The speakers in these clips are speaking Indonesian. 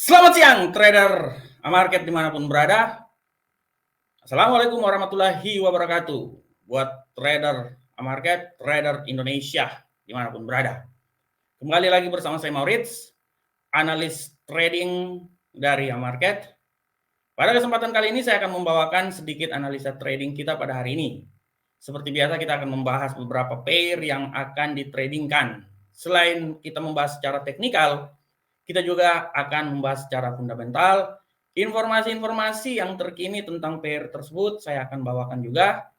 Selamat siang trader market dimanapun berada. Assalamualaikum warahmatullahi wabarakatuh. Buat trader market, trader Indonesia dimanapun berada. Kembali lagi bersama saya Maurits, analis trading dari market. Pada kesempatan kali ini saya akan membawakan sedikit analisa trading kita pada hari ini. Seperti biasa kita akan membahas beberapa pair yang akan ditradingkan. Selain kita membahas secara teknikal, kita juga akan membahas secara fundamental. Informasi-informasi yang terkini tentang pair tersebut saya akan bawakan juga.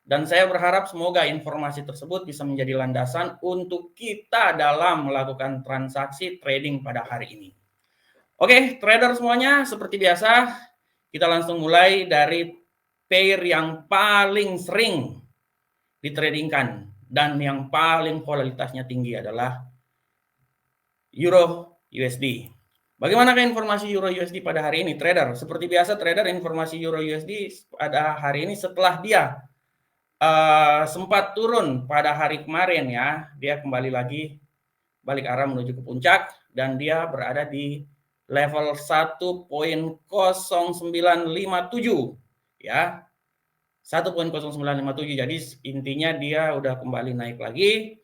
Dan saya berharap semoga informasi tersebut bisa menjadi landasan untuk kita dalam melakukan transaksi trading pada hari ini. Oke, trader semuanya, seperti biasa, kita langsung mulai dari pair yang paling sering ditradingkan dan yang paling volatilitasnya tinggi adalah Euro USD. Bagaimanakah informasi Euro USD pada hari ini, trader? Seperti biasa, trader, informasi Euro USD pada hari ini setelah dia sempat turun pada hari kemarin ya, dia kembali lagi balik arah menuju ke puncak dan dia berada di level 1.0957 ya. 1.0957. Jadi intinya dia udah kembali naik lagi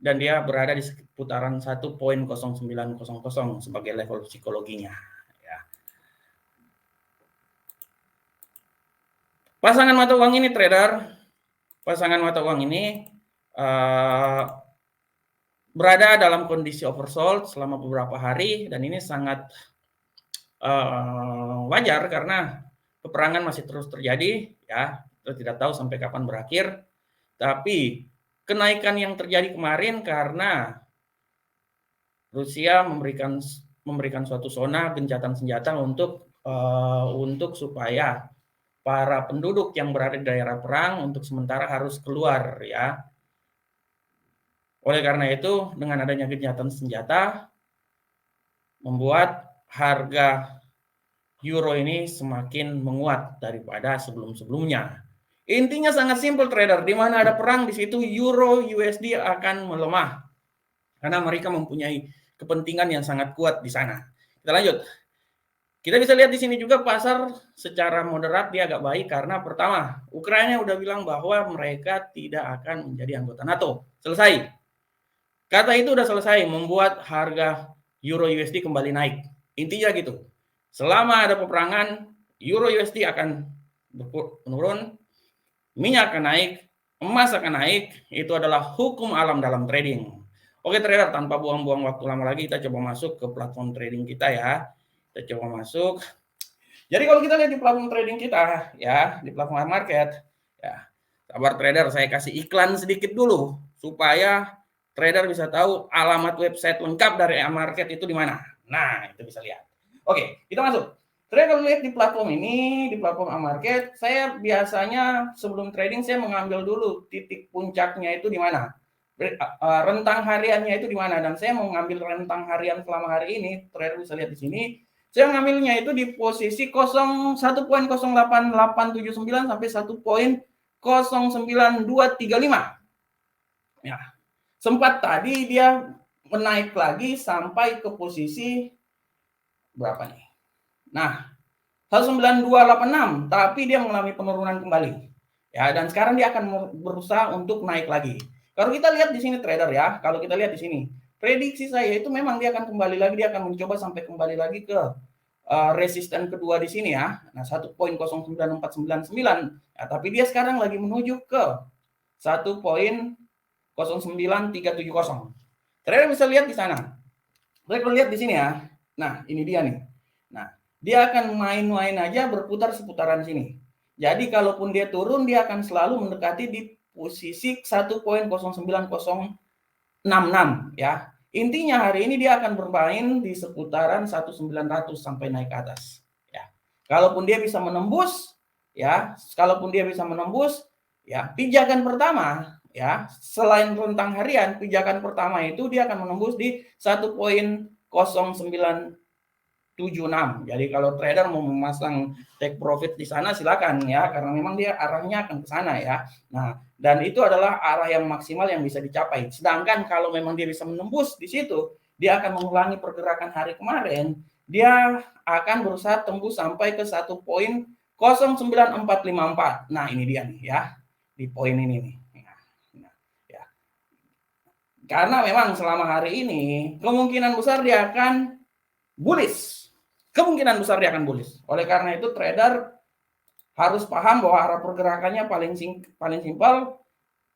dan dia berada di seputaran 1.0900 sebagai level psikologinya ya. Pasangan mata uang ini trader, pasangan mata uang ini berada dalam kondisi oversold selama beberapa hari dan ini sangat wajar karena peperangan masih terus terjadi ya. Kita tidak tahu sampai kapan berakhir. Tapi kenaikan yang terjadi kemarin karena Rusia memberikan suatu zona gencatan senjata untuk supaya para penduduk yang berada di daerah perang untuk sementara harus keluar ya. Oleh karena itu, dengan adanya gencatan senjata membuat harga euro ini semakin menguat daripada sebelum-sebelumnya. Intinya sangat simpel trader, di mana ada perang di situ euro USD akan melemah karena mereka mempunyai kepentingan yang sangat kuat di sana. Kita lanjut. Kita bisa lihat di sini juga pasar secara moderat dia agak baik karena pertama, Ukraina udah bilang bahwa mereka tidak akan menjadi anggota NATO. Selesai. Kata itu udah selesai, membuat harga euro USD kembali naik. Intinya gitu. Selama ada peperangan, euro USD akan menurun, minyak akan naik, emas akan naik, itu adalah hukum alam dalam trading. Oke trader, tanpa buang-buang waktu lama lagi, kita coba masuk ke platform trading kita ya. Kita coba masuk. Jadi kalau kita lihat di platform trading kita, ya, di platform market, ya, sabar trader, saya kasih iklan sedikit dulu, supaya trader bisa tahu alamat website lengkap dari market itu di mana. Nah, itu bisa lihat. Oke, kita masuk. Trader kalau lihat di platform ini, di platform market, saya biasanya sebelum trading saya mengambil dulu titik puncaknya itu di mana. Rentang hariannya itu di mana, dan saya mau mengambil rentang harian selama hari ini. Trader bisa lihat di sini. Saya mengambilnya itu di posisi 1.08879 sampai 1.09235. Ya. Sempat tadi dia menaik lagi sampai ke posisi berapa nih? Nah, 19286, tapi dia mengalami penurunan kembali. Ya, dan sekarang dia akan berusaha untuk naik lagi. Kalau kita lihat di sini trader ya, kalau kita lihat di sini, prediksi saya itu memang dia akan kembali lagi, dia akan mencoba sampai kembali lagi ke resisten kedua di sini ya. Nah, 1.09499. Ya, tapi dia sekarang lagi menuju ke 1.09370. Trader bisa lihat di sana. Trader lihat di sini ya. Nah, ini dia nih. Nah, dia akan main-main aja berputar seputaran sini. Jadi kalaupun dia turun, dia akan selalu mendekati di posisi 1.09066 ya. Intinya hari ini dia akan bermain di seputaran 1900 sampai naik ke atas ya. Kalaupun dia bisa menembus ya, ya, pijakan pertama ya, selain rentang harian, pijakan pertama itu dia akan menembus di 1.0976. Jadi kalau trader mau memasang take profit di sana silakan ya, karena memang dia arahnya akan ke sana ya. Nah, dan itu adalah arah yang maksimal yang bisa dicapai. Sedangkan kalau memang dia bisa menembus di situ, dia akan mengulangi pergerakan hari kemarin dia akan berusaha tembus sampai ke 1.09454. Nah, ini dia nih ya, di poin ini nih. Ya. Karena memang selama hari ini kemungkinan besar dia akan bullish. Kemungkinan besar dia akan bullish. Oleh karena itu trader harus paham bahwa arah pergerakannya paling simpel.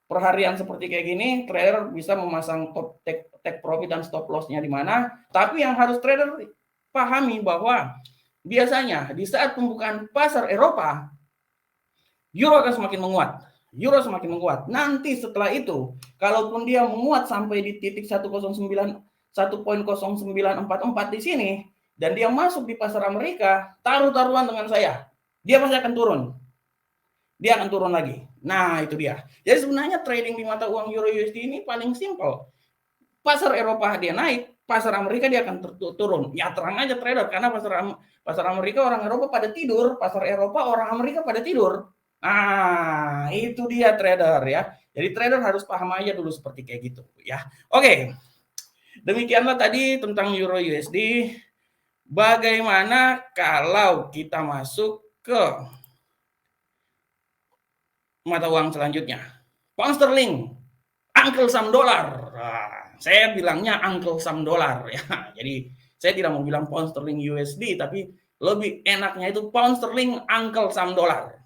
Perharian seperti kayak gini, trader bisa memasang take profit dan stop loss-nya di mana. Tapi yang harus trader pahami bahwa biasanya di saat pembukaan pasar Eropa, euro akan semakin menguat. Euro semakin menguat. Nanti setelah itu, kalaupun dia menguat sampai di titik 1.0944 di sini, dan dia masuk di pasar Amerika, taruhan dengan saya, dia pasti akan turun. Dia akan turun lagi. Nah, itu dia. Jadi sebenarnya trading di mata uang Euro USD ini paling simpel. Pasar Eropa dia naik, pasar Amerika dia akan turun. Ya terang aja trader, karena pasar Amerika orang Eropa pada tidur, pasar Eropa orang Amerika pada tidur. Nah, itu dia trader ya. Jadi trader harus paham aja dulu seperti kayak gitu ya. Oke. Demikianlah tadi tentang Euro USD. Bagaimana kalau kita masuk ke mata uang selanjutnya? Pound sterling, Uncle Sam dolar. Nah, saya bilangnya Uncle Sam dolar ya. Jadi saya tidak mau bilang pound sterling USD, tapi lebih enaknya itu pound sterling Uncle Sam dolar.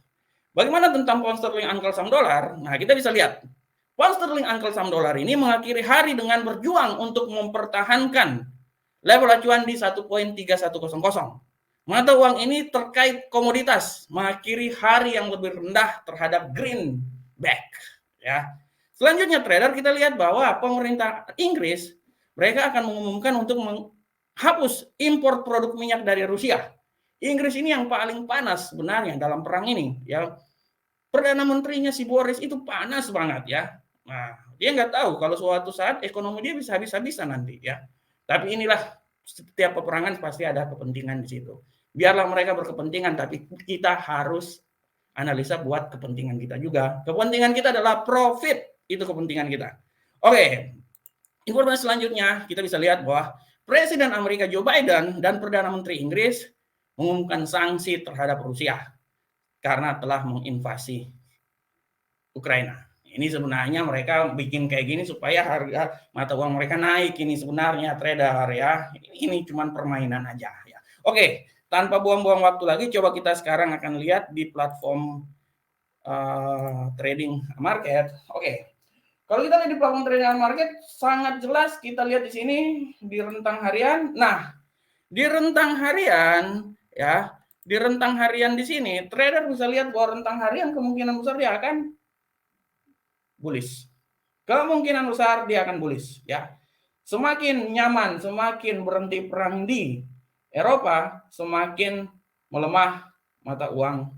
Bagaimana tentang pound sterling Uncle Sam dolar? Nah, kita bisa lihat. Pound sterling Uncle Sam dolar ini mengakhiri hari dengan berjuang untuk mempertahankan level acuan di 1.3100. Mata uang ini terkait komoditas mengakhiri hari yang lebih rendah terhadap greenback ya. Selanjutnya trader kita lihat bahwa pemerintah Inggris mereka akan mengumumkan untuk menghapus impor produk minyak dari Rusia. Inggris ini yang paling panas sebenarnya dalam perang ini ya. Perdana Menterinya si Boris itu panas banget ya. Nah, dia nggak tahu kalau suatu saat ekonomi dia bisa habis-habisan nanti ya. Tapi inilah setiap peperangan pasti ada kepentingan di situ. Biarlah mereka berkepentingan, tapi kita harus analisa buat kepentingan kita juga. Kepentingan kita adalah profit, itu kepentingan kita. Oke, informasi selanjutnya kita bisa lihat bahwa Presiden Amerika Joe Biden dan Perdana Menteri Inggris mengumumkan sanksi terhadap Rusia karena telah menginvasi Ukraina. Ini sebenarnya mereka bikin kayak gini supaya harga mata uang mereka naik ini sebenarnya trader ya. Ini cuma permainan aja ya. Oke, tanpa buang-buang waktu lagi coba kita sekarang akan lihat di platform trading market. Oke. Kalau kita lihat di platform trading market sangat jelas kita lihat di sini di rentang harian. Nah, di rentang harian ya, di rentang harian di sini trader bisa lihat bahwa rentang harian kemungkinan besar dia akan bullish. Kemungkinan besar dia akan bullish ya. Semakin nyaman, semakin berhenti perang di Eropa, semakin melemah mata uang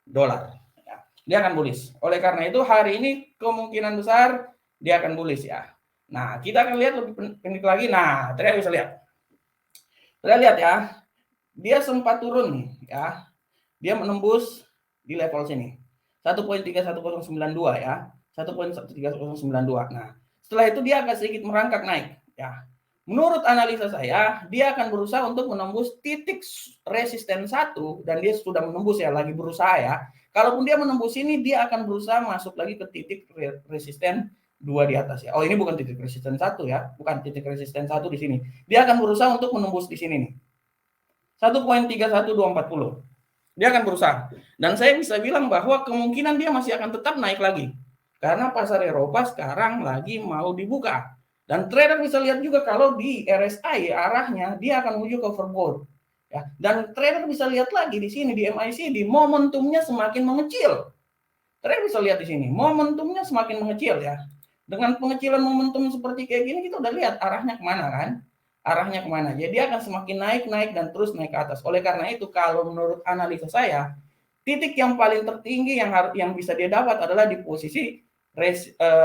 dolar. Ya. Dia akan bullish. Oleh karena itu hari ini kemungkinan besar dia akan bullish ya. Nah, kita akan lihat lebih pendek lagi. Nah, terlihat bisa lihat. Kita lihat ya. Dia sempat turun nih ya. Dia menembus di level sini. 1.31092 ya. 1.13092. Nah, setelah itu dia akan sedikit merangkak naik ya. Menurut analisa saya, dia akan berusaha untuk menembus titik resisten 1 dan dia sudah menembus ya, lagi berusaha ya. Kalaupun dia menembus ini, dia akan berusaha masuk lagi ke titik resisten 2 di atas ya. Oh, ini bukan titik resisten 1 ya, bukan titik resisten 1 di sini. Dia akan berusaha untuk menembus di sini nih. 1.31240. Dia akan berusaha. Dan saya bisa bilang bahwa kemungkinan dia masih akan tetap naik lagi. Karena pasar Eropa sekarang lagi mau dibuka. Dan trader bisa lihat juga kalau di RSI arahnya dia akan menuju ke overbought. Ya. Dan trader bisa lihat lagi di sini di MACD momentumnya semakin mengecil. Trader bisa lihat di sini momentumnya semakin mengecil ya. Dengan pengecilan momentum seperti kayak gini kita udah lihat arahnya kemana kan? Arahnya kemana? Jadi akan semakin naik dan terus naik ke atas. Oleh karena itu kalau menurut analisa saya titik yang paling tertinggi yang bisa dia dapat adalah di posisi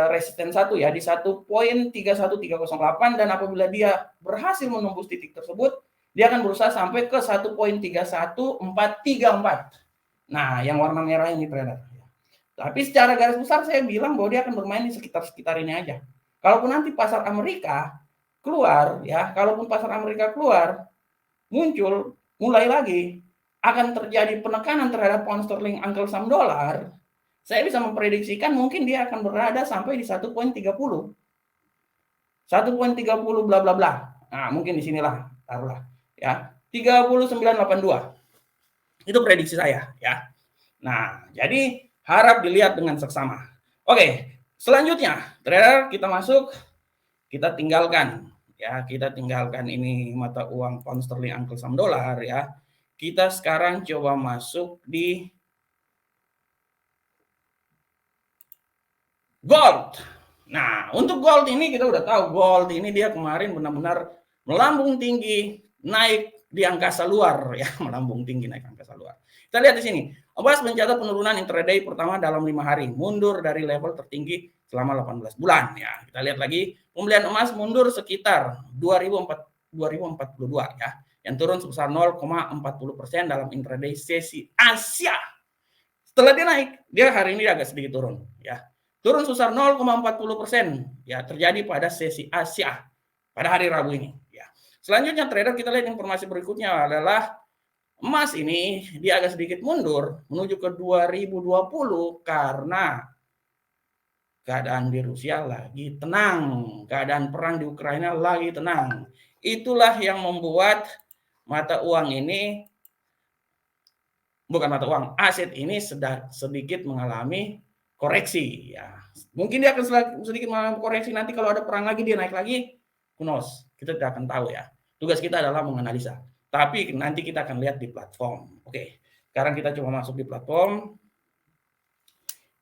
resisten 1 ya di 1.31308 dan apabila dia berhasil menembus titik tersebut dia akan berusaha sampai ke 1.31434. Nah, yang warna merah ini trader. Tapi secara garis besar saya bilang bahwa dia akan bermain di sekitar ini aja. Kalaupun nanti pasar Amerika keluar ya, kalaupun pasar Amerika keluar muncul mulai lagi akan terjadi penekanan terhadap pound sterling uncle saham dolar, saya bisa memprediksikan mungkin dia akan berada sampai di 1.30. 1.30 bla bla bla. Nah, mungkin di sinilah taruhlah ya. 3982. Itu prediksi saya ya. Nah, jadi harap dilihat dengan seksama. Oke, selanjutnya trader kita masuk, kita tinggalkan ya, kita tinggalkan ini mata uang pound sterling uncle saham dolar ya. Kita sekarang coba masuk di gold. Nah, untuk gold ini kita udah tahu gold ini dia kemarin benar-benar melambung tinggi, naik di angkasa luar ya, melambung tinggi naik angkasa luar. Kita lihat di sini, emas mencatat penurunan intraday pertama dalam 5 hari, mundur dari level tertinggi selama 18 bulan ya. Kita lihat lagi, pembelian emas mundur sekitar 2042 ya, yang turun sebesar 0,40% dalam intraday sesi Asia. Setelah dia naik, dia hari ini agak sedikit turun ya. Turun sebesar 0,40% ya, terjadi pada sesi Asia pada hari Rabu ini ya. Selanjutnya trader kita lihat informasi berikutnya adalah emas ini dia agak sedikit mundur menuju ke 2020 karena keadaan di Rusia lagi tenang, keadaan perang di Ukraina lagi tenang. Itulah yang membuat mata uang ini, bukan mata uang, aset ini sedikit mengalami koreksi ya. Mungkin dia akan sedikit mengalami koreksi, nanti kalau ada perang lagi dia naik lagi, who knows, kita tidak akan tahu ya. Tugas kita adalah menganalisa, tapi nanti kita akan lihat di platform. Oke, sekarang kita coba masuk di platform.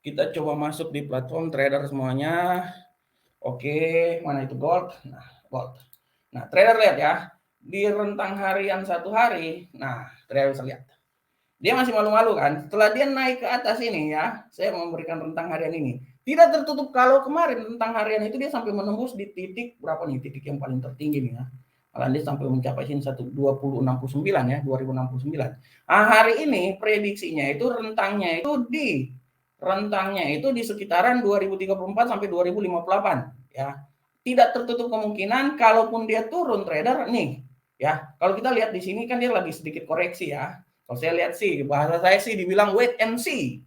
Kita coba masuk di platform trader semuanya. Oke, mana itu gold? Nah, gold. Nah, trader lihat ya, di rentang harian 1 hari, nah trader bisa lihat. Dia masih malu-malu kan, setelah dia naik ke atas ini ya, saya memberikan rentang harian ini. Tidak tertutup, kalau kemarin rentang harian itu dia sampai menembus di titik berapa nih, titik yang paling tertinggi nih ya. Malah dia sampai mencapai sini 2069 ya, 2069. Nah, hari ini prediksinya itu rentangnya itu di sekitaran 2034 sampai 2058 ya. Tidak tertutup kemungkinan kalaupun dia turun trader nih ya. Kalau kita lihat di sini kan dia lagi sedikit koreksi ya. Kalau saya lihat sih, bahasa saya sih dibilang wait and see.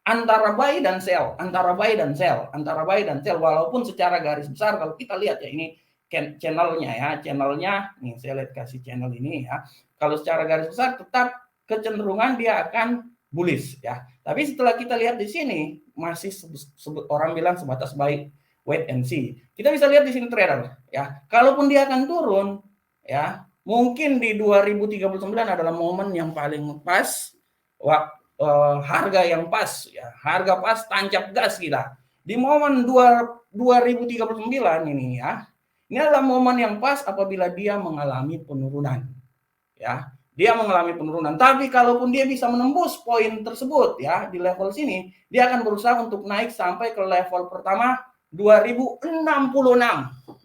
Antara buy dan sell, antara buy dan sell, antara buy dan sell. Walaupun secara garis besar kalau kita lihat ya, ini channelnya ya, channelnya nih saya lihat kasih channel ini ya. Kalau secara garis besar tetap kecenderungan dia akan bullish ya. Tapi setelah kita lihat di sini masih orang bilang sebatas buy, wait and see. Kita bisa lihat di sini trader ya. Kalaupun dia akan turun ya, mungkin di 2039 adalah momen yang paling pas, harga yang pas ya, harga pas tancap gas kita. Di momen 2039 ini ya, ini adalah momen yang pas apabila dia mengalami penurunan. Ya, dia mengalami penurunan. Tapi kalaupun dia bisa menembus poin tersebut ya di level sini, dia akan berusaha untuk naik sampai ke level pertama 2066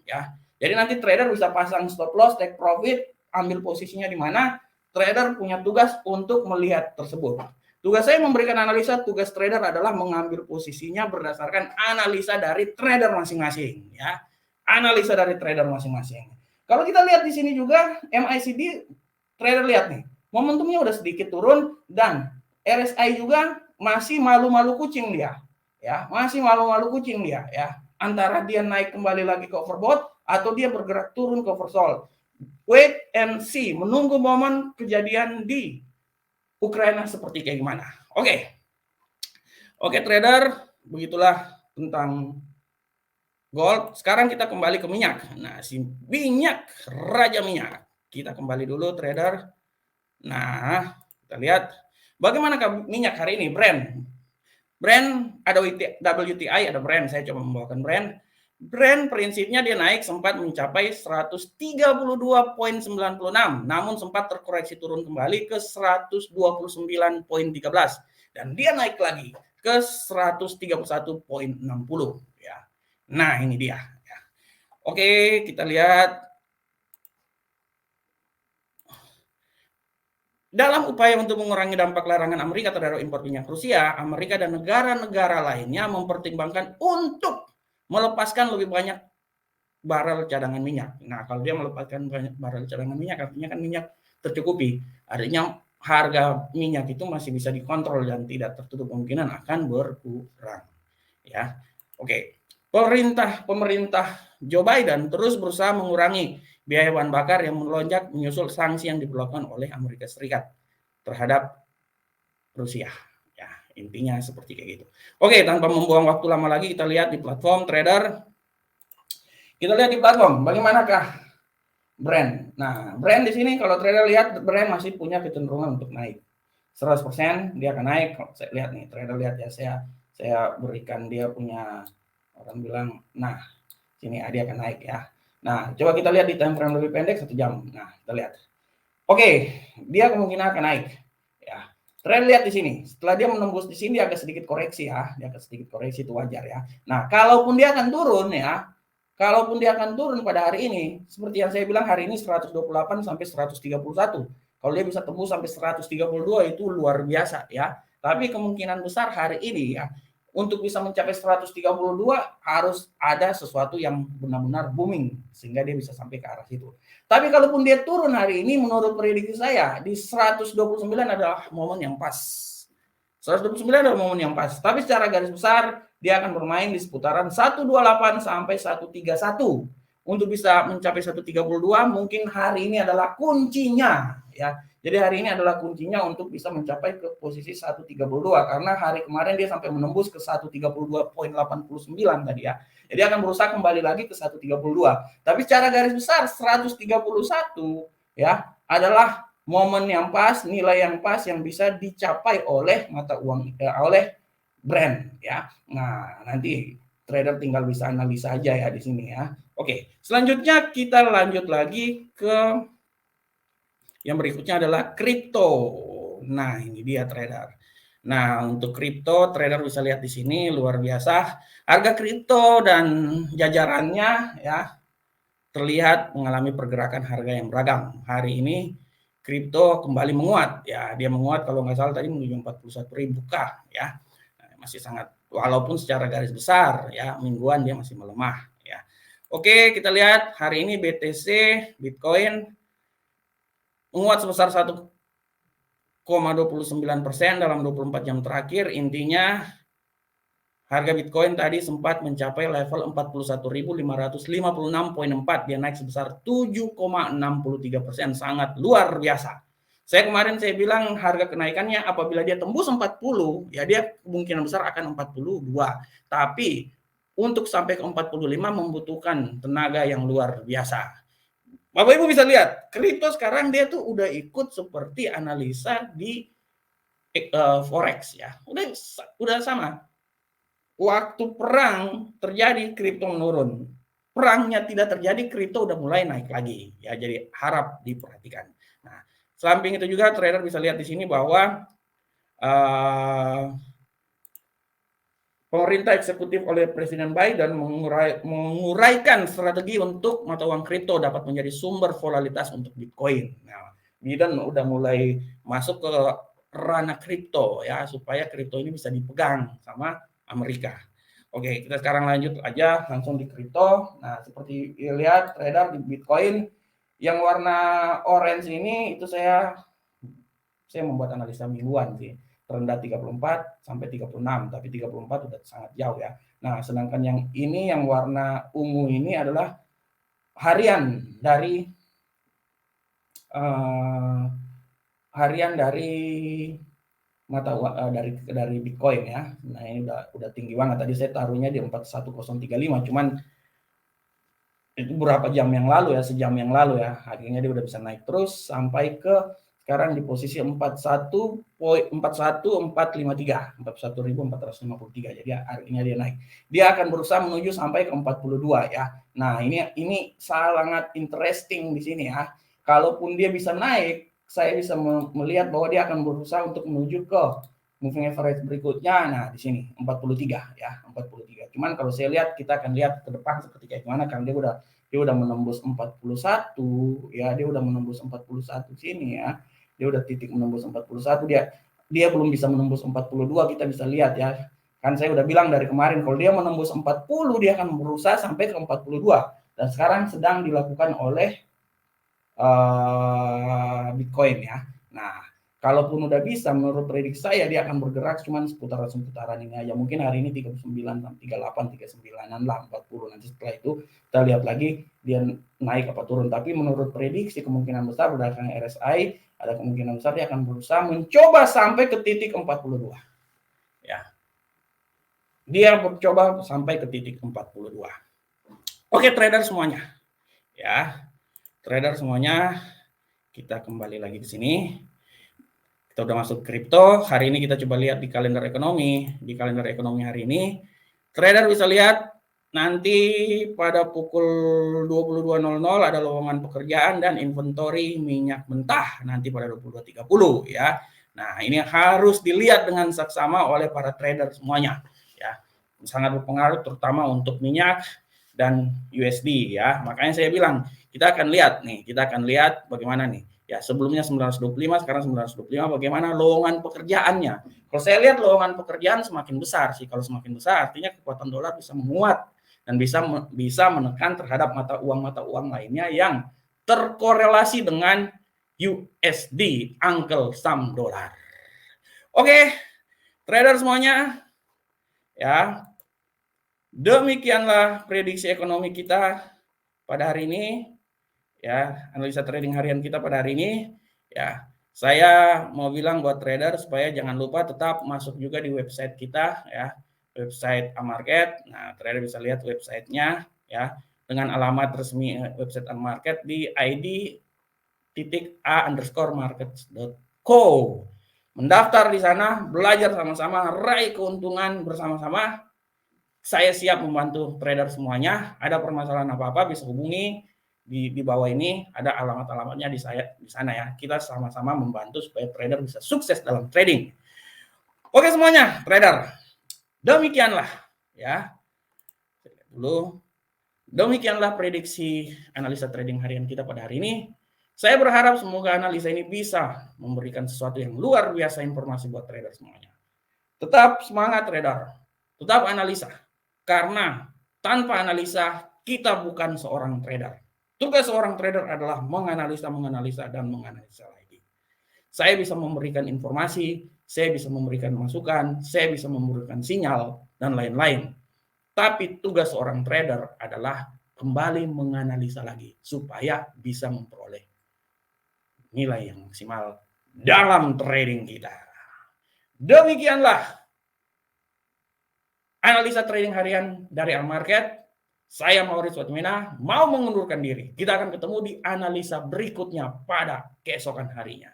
ya. Jadi nanti trader bisa pasang stop loss, take profit, ambil posisinya di mana. Trader punya tugas untuk melihat tersebut. Tugas saya memberikan analisa, tugas trader adalah mengambil posisinya berdasarkan analisa dari trader masing-masing ya. Analisa dari trader masing-masing. Kalau kita lihat di sini juga MACD, trader lihat nih, momentumnya udah sedikit turun dan RSI juga masih malu-malu kucing dia. Ya, masih malu-malu kucing dia ya. Antara dia naik kembali lagi ke overbought atau dia bergerak turun ke oversold. Wait and see, menunggu momen kejadian di Ukraina seperti kayak gimana. Oke trader, begitulah tentang gold. Sekarang kita kembali ke minyak. Nah, si minyak, raja minyak. Kita kembali dulu trader. Nah, kita lihat bagaimana minyak hari ini. Brent ada WTI, ada Brent. Saya coba membawakan Brent. Brent prinsipnya dia naik sempat mencapai 132.96, namun sempat terkoreksi turun kembali ke 129.13 dan dia naik lagi ke 131.60 ya. Nah, ini dia ya. Oke, kita lihat. Dalam upaya untuk mengurangi dampak larangan Amerika terhadap impor minyak Rusia, Amerika dan negara-negara lainnya mempertimbangkan untuk melepaskan lebih banyak barel cadangan minyak. Nah, kalau dia melepaskan banyak barel cadangan minyak, artinya kan minyak tercukupi. Artinya harga minyak itu masih bisa dikontrol dan tidak tertutup kemungkinan akan berkurang. Ya, oke. Pemerintah Joe Biden terus berusaha mengurangi biaya bahan bakar yang melonjak menyusul sanksi yang diberlakukan oleh Amerika Serikat terhadap Rusia. Ya, intinya seperti kayak gitu. Oke, tanpa membuang waktu lama lagi kita lihat di platform trader. Kita lihat di platform bagaimanakah Brent. Nah, Brent di sini kalau trader lihat Brent masih punya kecenderungan untuk naik. 100% dia akan naik. Kalau saya lihat nih, trader lihat ya, saya berikan dia punya, orang bilang, nah sini dia akan naik ya. Nah, coba kita lihat di time frame lebih pendek 1 jam. Nah, kita lihat. Oke, dia kemungkinan akan naik ya. Trader lihat di sini, setelah dia menembus di sini dia agak sedikit koreksi ya, dia agak sedikit koreksi itu wajar ya. Nah, kalaupun dia akan turun ya, kalaupun dia akan turun pada hari ini, seperti yang saya bilang hari ini 128 sampai 131. Kalau dia bisa tembus sampai 132 itu luar biasa ya. Tapi kemungkinan besar hari ini ya, untuk bisa mencapai 132 harus ada sesuatu yang benar-benar booming sehingga dia bisa sampai ke arah situ. Tapi kalaupun dia turun hari ini menurut prediksi saya di 129 adalah momen yang pas. 129 adalah momen yang pas. Tapi secara garis besar dia akan bermain di seputaran 128 sampai 131. Untuk bisa mencapai 132 mungkin hari ini adalah kuncinya ya. Jadi hari ini adalah kuncinya untuk bisa mencapai ke posisi 132 karena hari kemarin dia sampai menembus ke 132.89 tadi ya. Jadi akan berusaha kembali lagi ke 132. Tapi secara garis besar 131 ya adalah momen yang pas, nilai yang pas yang bisa dicapai oleh mata uang oleh Brent ya. Nah, nanti trader tinggal bisa analisa aja ya di sini ya. Oke, selanjutnya kita lanjut lagi ke yang berikutnya adalah kripto. Nah, ini dia trader. Nah, untuk kripto trader bisa lihat di sini luar biasa. Harga kripto dan jajarannya ya terlihat mengalami pergerakan harga yang beragam. Hari ini kripto kembali menguat ya. Dia menguat kalau nggak salah tadi menuju 41.000 kah ya. Masih sangat walaupun secara garis besar ya mingguan dia masih melemah ya. Oke, kita lihat hari ini BTC Bitcoin menguat sebesar 1,29% dalam 24 jam terakhir. Intinya harga Bitcoin tadi sempat mencapai level 41.556,4. Dia naik sebesar 7,63%. Sangat luar biasa. Saya kemarin bilang harga kenaikannya apabila dia tembus 40, ya dia kemungkinan besar akan 42. Tapi untuk sampai ke 45 membutuhkan tenaga yang luar biasa. Bapak Ibu bisa lihat, kripto sekarang dia tuh udah ikut seperti analisa di forex ya. Udah sama. Waktu perang terjadi kripto menurun. Perangnya tidak terjadi, kripto udah mulai naik lagi. Ya, jadi harap diperhatikan. Nah, samping itu juga trader bisa lihat di sini bahwa pemerintah eksekutif oleh Presiden Biden menguraikan strategi untuk mata uang kripto dapat menjadi sumber volatilitas untuk Bitcoin. Nah, Biden udah mulai masuk ke ranah kripto ya supaya kripto ini bisa dipegang sama Amerika. Oke, kita sekarang lanjut aja langsung di kripto. Nah, seperti lihat trader di Bitcoin yang warna orange ini itu saya membuat analisa mingguan sih. Terendah 34 sampai 36, tapi 34 udah sangat jauh ya. Nah, sedangkan yang ini yang warna ungu ini adalah harian dari mata dari Bitcoin ya. Nah, ini udah tinggi banget. Tadi saya taruhnya di 41035, cuman itu berapa jam yang lalu ya, sejam yang lalu ya. Akhirnya dia udah bisa naik terus sampai ke sekarang di posisi 41.453. Jadi akhirnya dia naik. Dia akan berusaha menuju sampai ke 42 ya. Nah, ini sangat interesting di sini ya. Kalaupun dia bisa naik, saya bisa melihat bahwa dia akan berusaha untuk menuju ke moving average berikutnya. Nah, di sini 43 ya, 43. Cuman kalau saya lihat, kita akan lihat ke depan seperti kayak gimana karena dia udah menembus 41 ya, dia udah menembus 41 sini ya. Dia udah titik menembus 41, dia belum bisa menembus 42, kita bisa lihat ya. Kan saya udah bilang dari kemarin kalau dia menembus 40 dia akan berusaha sampai ke 42 dan sekarang sedang dilakukan oleh Bitcoin ya. Nah, kalaupun udah bisa, menurut prediksi saya dia akan bergerak cuman seputaran ini aja. Mungkin hari ini 39, 38, 39-an lah, 40. Nanti setelah itu kita lihat lagi dia naik apa turun. Tapi menurut prediksi kemungkinan besar berdasarkan RSI ada kemungkinan besar dia akan berusaha mencoba sampai ke titik 42. Ya. Dia mencoba sampai ke titik 42. Oke, trader semuanya. Ya. Trader semuanya, kita kembali lagi di sini. Kita udah masuk kripto. Hari ini kita coba lihat di kalender ekonomi. Di kalender ekonomi hari ini, trader bisa lihat nanti pada pukul 22.00 ada lowongan pekerjaan dan inventory minyak mentah nanti pada 22.30 ya. Nah, ini harus dilihat dengan saksama oleh para trader semuanya ya. Sangat berpengaruh terutama untuk minyak dan USD ya. Makanya saya bilang kita akan lihat bagaimana nih. Ya, sebelumnya 925, sekarang 925, bagaimana lowongan pekerjaannya. Kalau saya lihat lowongan pekerjaan semakin besar sih. Kalau semakin besar artinya kekuatan dolar bisa menguat dan bisa menekan terhadap mata uang lainnya yang terkorelasi dengan USD, Uncle Sam dolar. Oke, trader semuanya, ya. Demikianlah prediksi ekonomi kita pada hari ini. Ya, analisa trading harian kita pada hari ini. Ya, saya mau bilang buat trader supaya jangan lupa tetap masuk juga di website kita ya, website Amarket. Nah, trader bisa lihat websitenya ya dengan alamat resmi website Amarket di id.a_markets.co. Mendaftar di sana, belajar sama-sama, raih keuntungan bersama-sama. Saya siap membantu trader semuanya. Ada permasalahan apa-apa bisa hubungi di bawah ini, ada alamat-alamatnya di sana ya. Kita sama-sama membantu supaya trader bisa sukses dalam trading. Oke semuanya, trader. Demikianlah ya. Demikianlah prediksi analisa trading harian kita pada hari ini. Saya berharap semoga analisa ini bisa memberikan sesuatu yang luar biasa informasi buat trader semuanya. Tetap semangat trader. Tetap analisa. Karena tanpa analisa, kita bukan seorang trader. Tugas seorang trader adalah menganalisa, dan menganalisa lagi. Saya bisa memberikan informasi, saya bisa memberikan masukan, saya bisa memberikan sinyal, dan lain-lain. Tapi tugas seorang trader adalah kembali menganalisa lagi, supaya bisa memperoleh nilai yang maksimal dalam trading kita. Demikianlah analisa trading harian dari Amarket. Saya Maurice Watmina mau mengundurkan diri. Kita akan ketemu di analisa berikutnya pada keesokan harinya.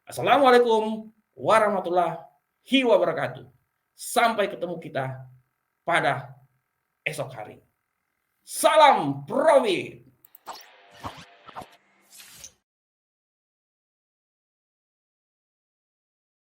Assalamualaikum warahmatullahi wabarakatuh. Sampai ketemu kita pada esok hari. Salam profit.